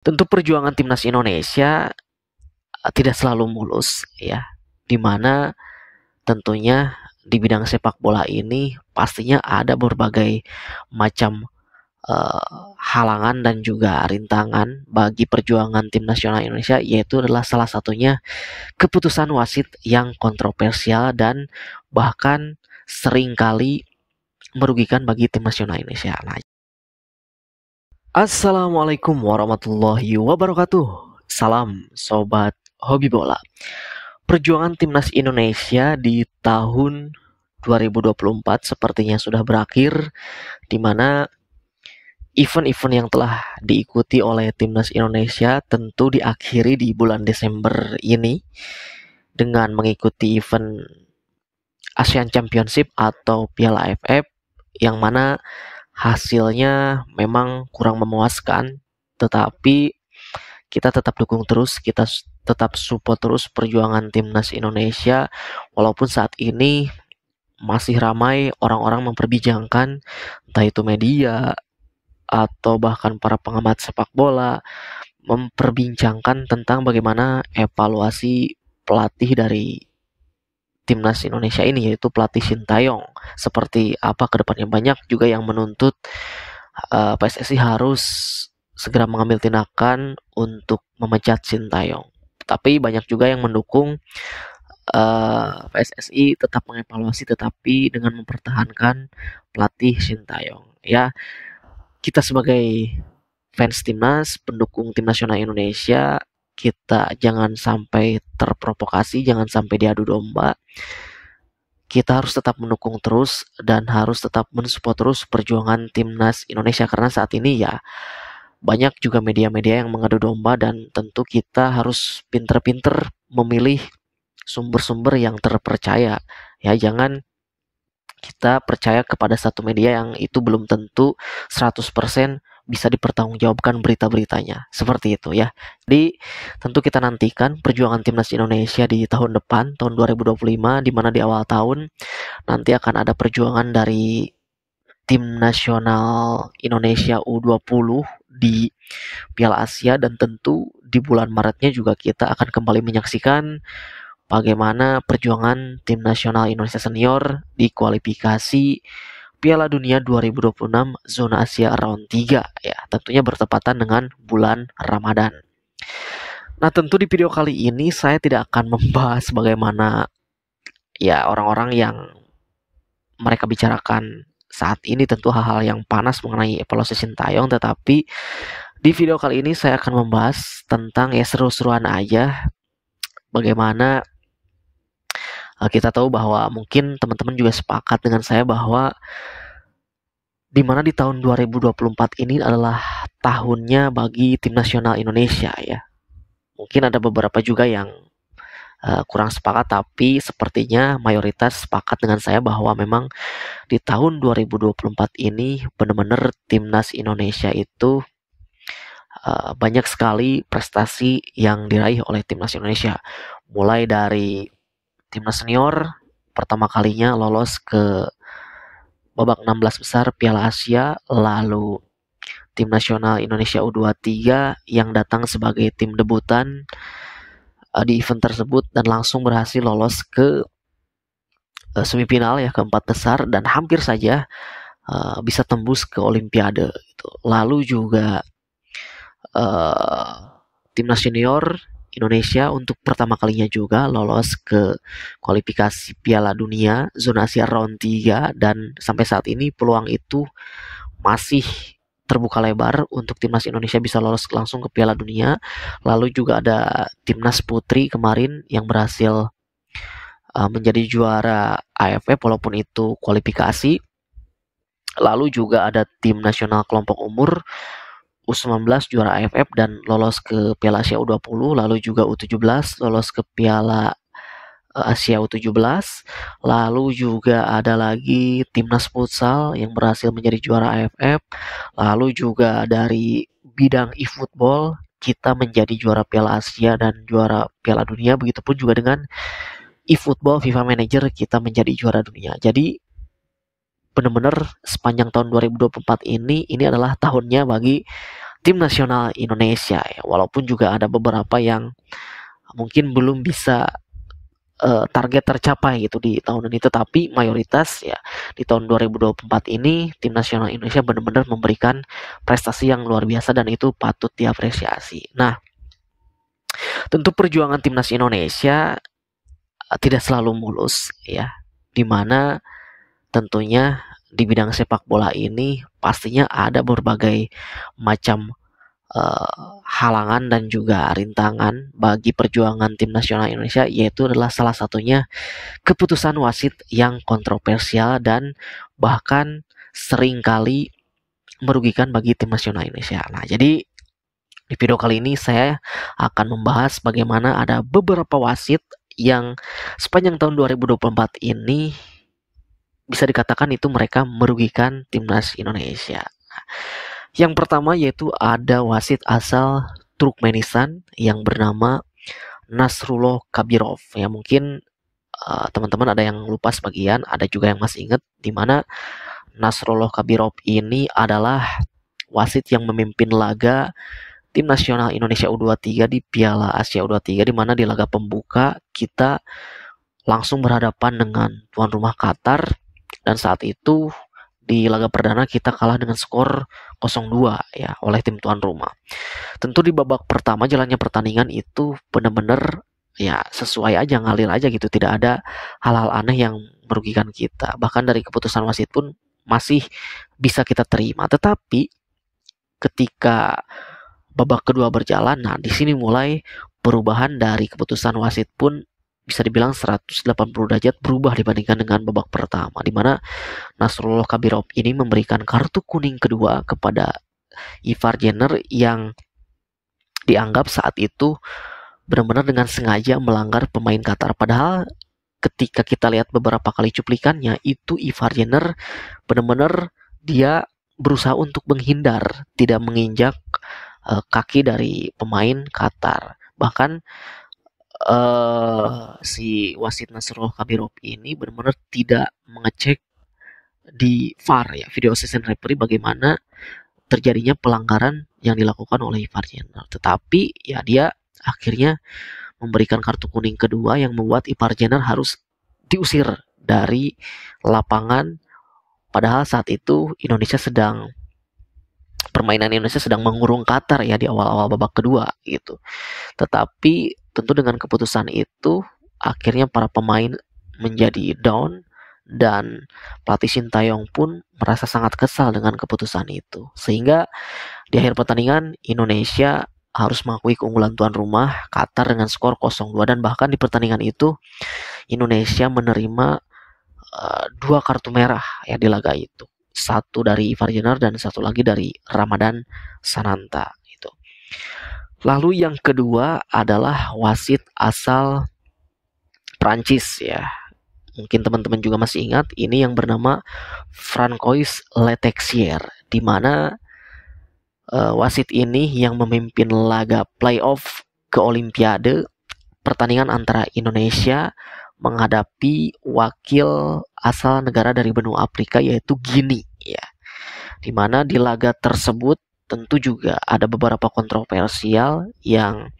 Tentu perjuangan timnas Indonesia tidak selalu mulus ya, dimana tentunya di bidang sepak bola ini pastinya ada berbagai macam halangan dan juga rintangan bagi perjuangan tim nasional Indonesia, yaitu adalah salah satunya keputusan wasit yang kontroversial dan bahkan seringkali merugikan bagi tim nasional Indonesia. Nah, Assalamualaikum warahmatullahi wabarakatuh. Salam sobat hobi bola. Perjuangan timnas Indonesia di tahun 2024 sepertinya sudah berakhir, di mana event-event yang telah diikuti oleh timnas Indonesia tentu diakhiri di bulan Desember ini dengan mengikuti event Asian Championship atau Piala AFF, yang mana hasilnya memang kurang memuaskan, tetapi kita tetap dukung terus, kita tetap support terus perjuangan timnas Indonesia, walaupun saat ini masih ramai orang-orang memperbincangkan, entah itu media atau bahkan para pengamat sepak bola, memperbincangkan tentang bagaimana evaluasi pelatih dari timnas Indonesia ini, yaitu pelatih Sintayong, seperti apa ke depannya. Banyak juga yang menuntut PSSI harus segera mengambil tindakan untuk memecat Sintayong. Tapi banyak juga yang mendukung PSSI tetap mengevaluasi tetapi dengan mempertahankan pelatih Sintayong. Ya, kita sebagai fans timnas, pendukung tim nasional Indonesia, kita jangan sampai terprovokasi, jangan sampai diadu domba. Kita harus tetap mendukung terus dan harus tetap mensupport terus perjuangan timnas Indonesia, karena saat ini ya banyak juga media-media yang mengadu domba, dan tentu kita harus pinter-pinter memilih sumber-sumber yang terpercaya. Ya, jangan kita percaya kepada satu media yang itu belum tentu 100% bisa dipertanggungjawabkan berita-beritanya. Seperti itu ya. Jadi tentu kita nantikan perjuangan timnas Indonesia di tahun depan, tahun 2025, di mana di awal tahun nanti akan ada perjuangan dari tim nasional Indonesia U20 di Piala Asia, dan tentu di bulan Maretnya juga kita akan kembali menyaksikan bagaimana perjuangan tim nasional Indonesia senior di kualifikasi Piala Dunia 2026 zona Asia round 3 ya, tentunya bertepatan dengan bulan Ramadan. Nah, tentu di video kali ini saya tidak akan membahas bagaimana ya orang-orang yang mereka bicarakan saat ini, tentu hal-hal yang panas mengenai evaluasi Sintayong, tetapi di video kali ini saya akan membahas tentang ya seru-seruan aja bagaimana kita tahu bahwa mungkin teman-teman juga sepakat dengan saya bahwa di mana di tahun 2024 ini adalah tahunnya bagi tim nasional Indonesia ya. Mungkin ada beberapa juga yang kurang sepakat, tapi sepertinya mayoritas sepakat dengan saya bahwa memang di tahun 2024 ini benar-benar timnas Indonesia itu banyak sekali prestasi yang diraih oleh timnas Indonesia. Mulai dari timnas senior pertama kalinya lolos ke babak 16 besar Piala Asia, lalu tim nasional Indonesia U23 yang datang sebagai tim debutan di event tersebut dan langsung berhasil lolos ke semifinal ya, keempat besar, dan hampir saja bisa tembus ke Olimpiade gitu. Lalu juga timnas senior Indonesia untuk pertama kalinya juga lolos ke kualifikasi Piala Dunia zona Asia round 3, dan sampai saat ini peluang itu masih terbuka lebar untuk timnas Indonesia bisa lolos langsung ke Piala Dunia. Lalu juga ada timnas putri kemarin yang berhasil menjadi juara AFF walaupun itu kualifikasi. Lalu juga ada tim nasional kelompok umur U19 juara AFF dan lolos ke Piala Asia U20, lalu juga U17 lolos ke Piala Asia U17, lalu juga ada lagi timnas futsal yang berhasil menjadi juara AFF, lalu juga dari bidang e-football kita menjadi juara Piala Asia dan juara Piala Dunia, begitupun juga dengan e-football FIFA Manager kita menjadi juara dunia. Jadi benar-benar sepanjang tahun 2024 ini adalah tahunnya bagi tim nasional Indonesia ya. Walaupun juga ada beberapa yang mungkin belum bisa target tercapai gitu di tahun ini, tetapi mayoritas ya di tahun 2024 ini tim nasional Indonesia benar-benar memberikan prestasi yang luar biasa dan itu patut diapresiasi. Nah, tentu perjuangan timnas Indonesia tidak selalu mulus ya, dimana tentunya di bidang sepak bola ini pastinya ada berbagai macam halangan dan juga rintangan bagi perjuangan tim nasional Indonesia, yaitu adalah salah satunya keputusan wasit yang kontroversial dan bahkan seringkali merugikan bagi tim nasional Indonesia. Nah, jadi di video kali ini saya akan membahas bagaimana ada beberapa wasit yang sepanjang tahun 2024 ini bisa dikatakan itu mereka merugikan timnas Indonesia. Yang pertama yaitu ada wasit asal Turkmenistan yang bernama Nasrullah Kabirov. Ya mungkin teman-teman ada yang lupa sebagian, ada juga yang masih ingat di mana Nasrullah Kabirov ini adalah wasit yang memimpin laga tim nasional Indonesia U23 di Piala Asia U23, di mana di laga pembuka kita langsung berhadapan dengan tuan rumah Qatar, dan saat itu di laga perdana kita kalah dengan skor 0-2 ya oleh tim tuan rumah. Tentu di babak pertama jalannya pertandingan itu benar-benar ya sesuai aja, ngalir aja gitu, tidak ada hal-hal aneh yang merugikan kita. Bahkan dari keputusan wasit pun masih bisa kita terima. Tetapi ketika babak kedua berjalan, nah di sini mulai perubahan dari keputusan wasit pun bisa dibilang 180 derajat berubah dibandingkan dengan babak pertama, di mana Nasrullah Kabirov ini memberikan kartu kuning kedua kepada Ivar Jenner yang dianggap saat itu benar-benar dengan sengaja melanggar pemain Qatar. Padahal ketika kita lihat beberapa kali cuplikannya, itu Ivar Jenner benar-benar dia berusaha untuk menghindar, tidak menginjak kaki dari pemain Qatar. Bahkan si wasit Nasrullah Kabirov ini benar-benar tidak mengecek di VAR ya, video assistant referee, bagaimana terjadinya pelanggaran yang dilakukan oleh Ivar Jenner. Tetapi ya dia akhirnya memberikan kartu kuning kedua yang membuat Ivar Jenner harus diusir dari lapangan. Padahal saat itu permainan Indonesia sedang mengurung Qatar ya di awal-awal babak kedua gitu. Tetapi tentu dengan keputusan itu akhirnya para pemain menjadi down dan pelatih Sintayong pun merasa sangat kesal dengan keputusan itu. Sehingga di akhir pertandingan Indonesia harus mengakui keunggulan tuan rumah Qatar dengan skor 0-2, dan bahkan di pertandingan itu Indonesia menerima 2 kartu merah ya di laga itu. Satu dari Ivar Jenner dan satu lagi dari Ramadan Sananta itu. Lalu yang kedua adalah wasit asal Prancis ya. Mungkin teman-teman juga masih ingat, ini yang bernama Francois Letexier, di mana wasit ini yang memimpin laga playoff ke Olimpiade, pertandingan antara Indonesia menghadapi wakil asal negara dari benua Afrika yaitu Guinea ya. Di mana di laga tersebut tentu juga ada beberapa kontroversial yang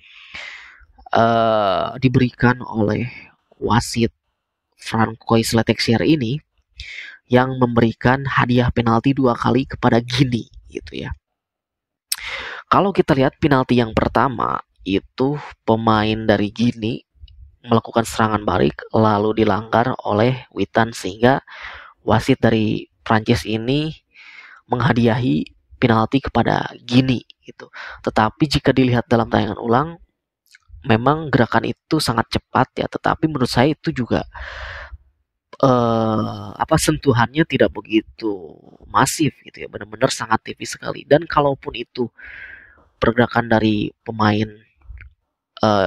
diberikan oleh wasit Francois Letexier ini, yang memberikan hadiah penalti 2 kali kepada Guinea gitu ya. Kalau kita lihat penalti yang pertama itu pemain dari Guinea melakukan serangan balik lalu dilanggar oleh Witan, sehingga wasit dari Prancis ini menghadiahi penalti kepada Guinea gitu. Tetapi jika dilihat dalam tayangan ulang, memang gerakan itu sangat cepat ya, tetapi menurut saya itu juga sentuhannya tidak begitu masif gitu ya, benar-benar sangat tipis sekali. Dan kalaupun itu pergerakan dari pemain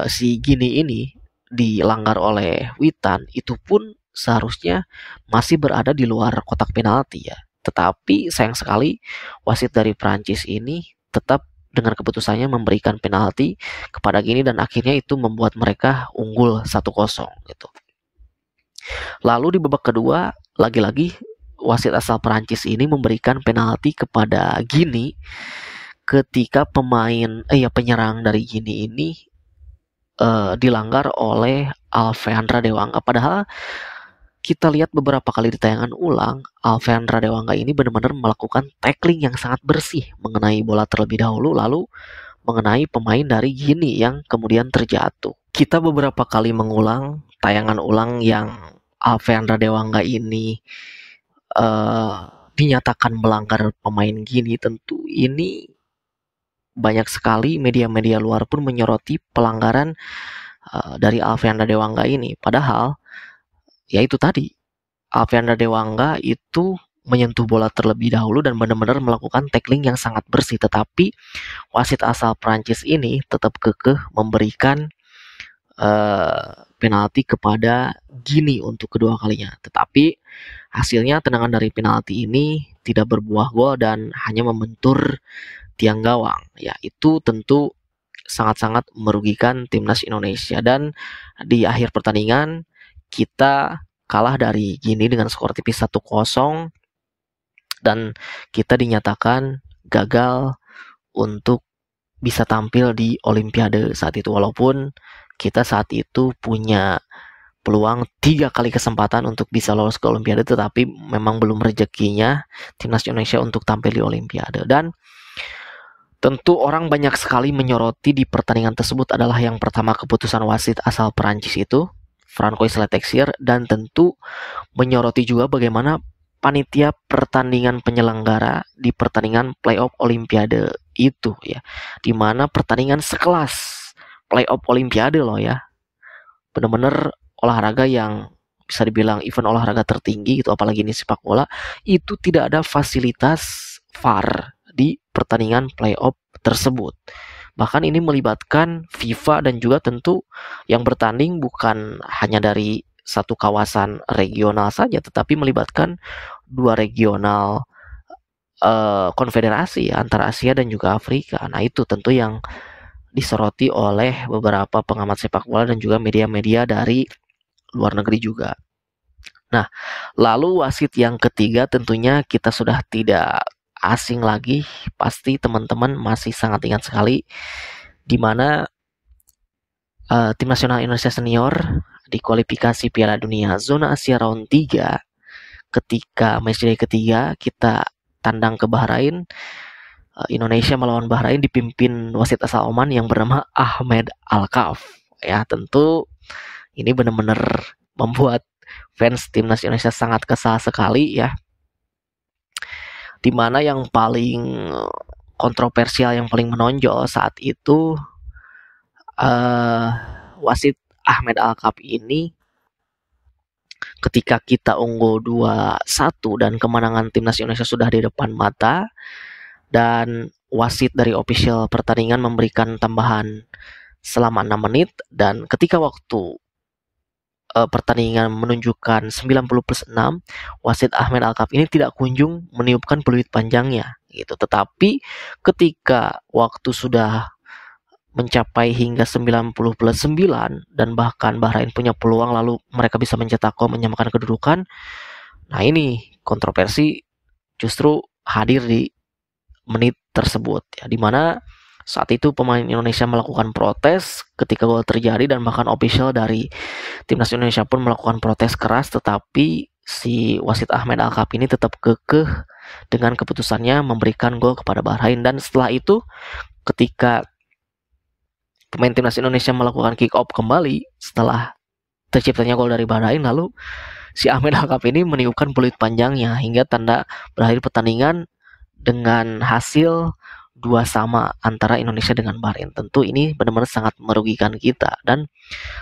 si Guinea ini dilanggar oleh Witan, itu pun seharusnya masih berada di luar kotak penalti ya. Tetapi sayang sekali wasit dari Prancis ini tetap dengan keputusannya memberikan penalti kepada Guinea, dan akhirnya itu membuat mereka unggul 1-0 gitu. Lalu di babak kedua lagi-lagi wasit asal Prancis ini memberikan penalti kepada Guinea ketika penyerang dari Gini ini dilanggar oleh Alvendra Dewangga. Padahal kita lihat beberapa kali di tayangan ulang, Alvendra Dewangga ini benar-benar melakukan tackling yang sangat bersih mengenai bola terlebih dahulu, lalu mengenai pemain dari Gini yang kemudian terjatuh. Kita beberapa kali mengulang tayangan ulang yang Alvendra Dewangga ini dinyatakan melanggar pemain Gini. Tentu ini banyak sekali media-media luar pun menyoroti pelanggaran dari Alvendra Dewangga ini. Padahal ya itu tadi, Alvendra Dewangga itu menyentuh bola terlebih dahulu dan benar-benar melakukan tackling yang sangat bersih. Tetapi wasit asal Prancis ini tetap kekeh memberikan penalti kepada Gini untuk kedua kalinya. Tetapi hasilnya tendangan dari penalti ini tidak berbuah gol dan hanya membentur tiang gawang. Ya, itu tentu sangat-sangat merugikan timnas Indonesia. Dan di akhir pertandingan kita kalah dari Gini dengan skor tipis 1-0 dan kita dinyatakan gagal untuk bisa tampil di Olimpiade saat itu, walaupun kita saat itu punya peluang 3 kali kesempatan untuk bisa lolos ke Olimpiade, tetapi memang belum rezekinya timnas Indonesia untuk tampil di Olimpiade. Dan tentu orang banyak sekali menyoroti di pertandingan tersebut adalah yang pertama keputusan wasit asal Perancis itu, Francois Letexer, dan tentu menyoroti juga bagaimana panitia pertandingan penyelenggara di pertandingan playoff Olimpiade itu ya, dimana pertandingan sekelas playoff Olimpiade loh ya, bener-bener olahraga yang bisa dibilang event olahraga tertinggi gitu, apalagi ini sepak bola, itu tidak ada fasilitas VAR di pertandingan playoff tersebut. Bahkan ini melibatkan FIFA dan juga tentu yang bertanding bukan hanya dari satu kawasan regional saja, tetapi melibatkan 2 regional konfederasi antara Asia dan juga Afrika. Nah, itu tentu yang disoroti oleh beberapa pengamat sepak bola dan juga media-media dari luar negeri juga. Nah, lalu wasit yang ketiga tentunya kita sudah tidak asing lagi, pasti teman-teman masih sangat ingat sekali, di mana tim nasional Indonesia senior di kualifikasi Piala Dunia zona Asia round 3 ketika matchday ketiga kita tandang ke Bahrain. Indonesia melawan Bahrain dipimpin wasit asal Oman yang bernama Ahmed Alkaf. Ya, tentu ini benar-benar membuat fans timnas Indonesia sangat kesal sekali ya. Dimana yang paling kontroversial, yang paling menonjol saat itu wasit Ahmed Alkaf ini ketika kita unggul 2-1 dan kemenangan timnas Indonesia sudah di depan mata dan wasit dari official pertandingan memberikan tambahan selama 6 menit dan ketika waktu pertandingan menunjukkan 90+6, wasit Ahmed Alkaf ini tidak kunjung meniupkan peluit panjangnya gitu. Tetapi ketika waktu sudah mencapai hingga 90+9 dan bahkan Bahrain punya peluang lalu mereka bisa mencetak gol menyamakan kedudukan. Nah, ini kontroversi justru hadir di menit tersebut ya, dimana saat itu pemain Indonesia melakukan protes ketika gol terjadi dan bahkan official dari timnas Indonesia pun melakukan protes keras, tetapi si wasit Ahmed Alkaf ini tetap kekeh dengan keputusannya memberikan gol kepada Bahrain. Dan setelah itu ketika pemain timnas Indonesia melakukan kick off kembali setelah terciptanya gol dari Bahrain, lalu si Ahmed Alkaf ini meniupkan peluit panjangnya hingga tanda berakhir pertandingan dengan hasil 2-2 antara Indonesia dengan Bahrain. Tentu ini benar-benar sangat merugikan kita dan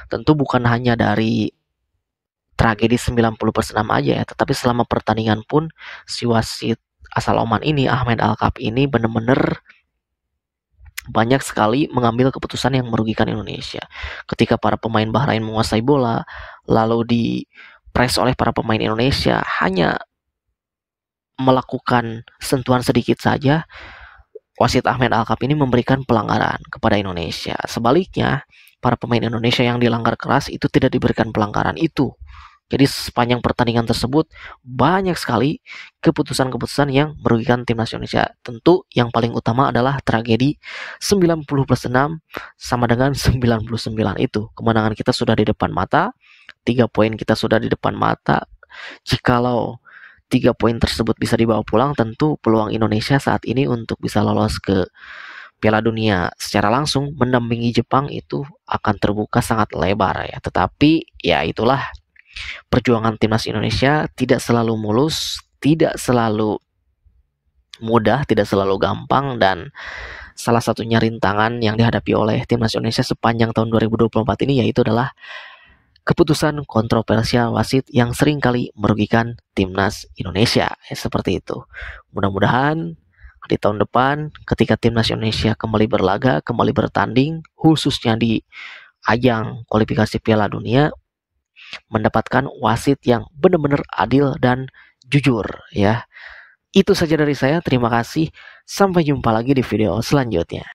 tentu bukan hanya dari tragedi 90+6 aja ya, tetapi selama pertandingan pun si wasit asal Oman ini, Ahmed Alkaf ini benar-benar banyak sekali mengambil keputusan yang merugikan Indonesia. Ketika para pemain Bahrain menguasai bola, lalu di press oleh para pemain Indonesia hanya melakukan sentuhan sedikit saja, wasit Ahmed Alkaf ini memberikan pelanggaran kepada Indonesia. Sebaliknya, para pemain Indonesia yang dilanggar keras itu tidak diberikan pelanggaran itu. Jadi sepanjang pertandingan tersebut banyak sekali keputusan-keputusan yang merugikan timnas Indonesia. Tentu yang paling utama adalah tragedi 90+6 sama dengan 99 itu. Kemenangan kita sudah di depan mata, 3 poin kita sudah di depan mata. Jikalau 3 poin tersebut bisa dibawa pulang, tentu peluang Indonesia saat ini untuk bisa lolos ke Piala Dunia secara langsung mendampingi Jepang itu akan terbuka sangat lebar ya. Tetapi ya itulah, perjuangan timnas Indonesia tidak selalu mulus, tidak selalu mudah, tidak selalu gampang, dan salah satunya rintangan yang dihadapi oleh timnas Indonesia sepanjang tahun 2024 ini yaitu adalah keputusan kontroversial wasit yang seringkali merugikan timnas Indonesia. Seperti itu. Mudah-mudahan di tahun depan ketika timnas Indonesia kembali berlaga, kembali bertanding, khususnya di ajang kualifikasi Piala Dunia, mendapatkan wasit yang benar-benar adil dan jujur ya. Itu saja dari saya. Terima kasih. Sampai jumpa lagi di video selanjutnya.